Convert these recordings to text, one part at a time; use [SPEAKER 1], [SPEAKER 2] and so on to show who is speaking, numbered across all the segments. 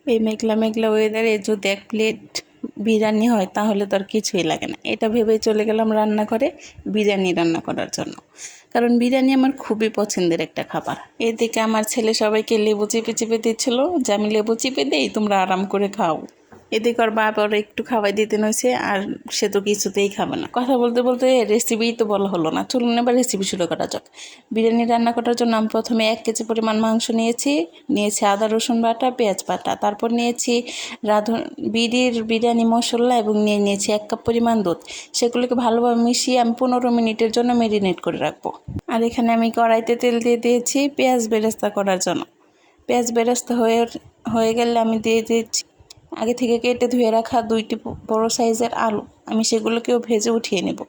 [SPEAKER 1] এই মেঘলা মেঘলা ওয়েদারে যদি এক প্লেট বিরিয়ানি হয় তাহলে তো আর কিছুই লাগে না। এটা ভেবেই চলে গেলাম রান্নাঘরে বিরিয়ানি রান্না করার জন্য, কারণ বিরিয়ানি আমার খুবই পছন্দের একটা খাবার। এদিকে আমার ছেলে সবাইকে লেবু চিপে চিপে দিচ্ছিল যে আমি লেবু চিপে দিই, তোমরা আরাম করে খাও। এদিকে ওর বাবা ওরা একটু খাওয়াই দিতে নইছে, আর সে তো কিছুতেই খাবে না। কথা বলতে বলতে রেসিপিই তো বলা হলো না, চলুন এবার রেসিপি শুরু করা যাক। বিরিয়ানি রান্না করার জন্য আমি প্রথমে 1 কেজি পরিমাণ মাংস নিয়েছি আদা রসুন বাটা, পেঁয়াজ বাটা, তারপর নিয়েছি বিরিয়ানি মশলা এবং নিয়েছি 1 কাপ পরিমাণ দুধ। সেগুলোকে ভালোভাবে মিশিয়ে আমি 15 মিনিটের জন্য ম্যারিনেট করে রাখবো। আর এখানে আমি কড়াইতে তেল দিয়ে দিয়েছি পেঁয়াজ বেরেস্তা করার জন্য। পেঁয়াজ বেরেস্তা হয়ে গেলে আমি দিয়ে দিয়েছি আগে থেকে কেটে ধুয়ে রাখা 2টি বড় সাইজের আলু। আমি সেগুলোকেও ভেজে উঠিয়ে নেব।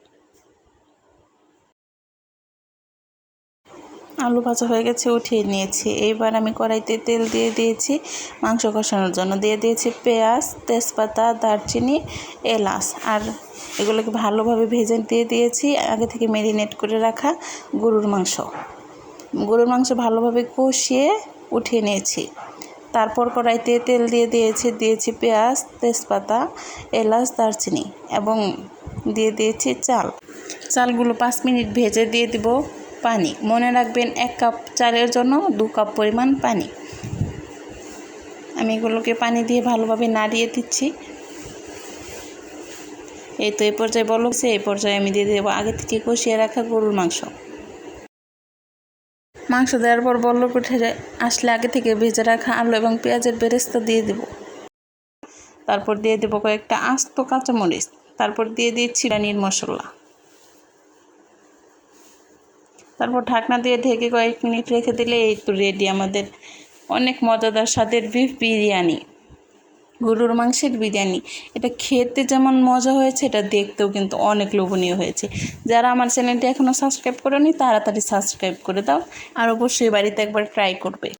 [SPEAKER 1] আলু ভাজা হয়ে গেছে, উঠিয়ে নিয়েছি। এইবার আমি কড়াইতে তেল দিয়ে দিয়েছি মাংস কষানোর জন্য। দিয়ে দিয়েছি পেঁয়াজ, তেজপাতা, দারচিনি, এলাচ, আর এগুলোকে ভালোভাবে ভেজে দিয়ে দিয়েছি আগে থেকে ম্যারিনেট করে রাখা গরুর মাংস ভালোভাবে কষিয়ে উঠিয়ে নিয়েছি। তারপর কড়াইতে তেল দিয়ে দিয়েছি পেঁয়াজ, তেজপাতা, এলাচ, দারচিনি এবং দিয়ে দিয়েছি চালগুলো 5 মিনিট ভেজে দিয়ে দিব পানি। মনে রাখবেন 1 কাপ চালের জন্য 2 কাপ পরিমাণ পানি। আমি এগুলোকে পানি দিয়ে ভালোভাবে নাড়িয়ে দিচ্ছি। এই তো এই পর্যায়ে বলছে, এই পর্যায়ে আমি দিয়ে দেবো আগে থেকে কষিয়ে রাখা গরুর মাংস দেওয়ার পর বলক উঠে আসলে আগে থেকে ভেজে রাখা আলু এবং পেঁয়াজের বেরেস্তা দিয়ে দেব। তারপর দিয়ে দেবো কয়েকটা আস্ত কাঁচামরিচ। তারপর দিয়ে দিচ্ছি বিরিয়ানির মশলা। তারপর ঢাকনা দিয়ে ঢেকে কয়েক মিনিট রেখে দিলে এই তো রেডি আমাদের অনেক মজাদার স্বাদের বিফ বিরিয়ানি, গরুর মাংসের বিরিয়ানি। এটা খেতে যেমন মজা হয়েছে, এটা দেখতেও কিন্তু অনেক লোভনীয় হয়েছে। যারা আমার চ্যানেলটি এখনও সাবস্ক্রাইব করেনি তাড়াতাড়ি সাবস্ক্রাইব করে দাও, আর অবশ্যই বাড়িতে একবার ট্রাই করবে।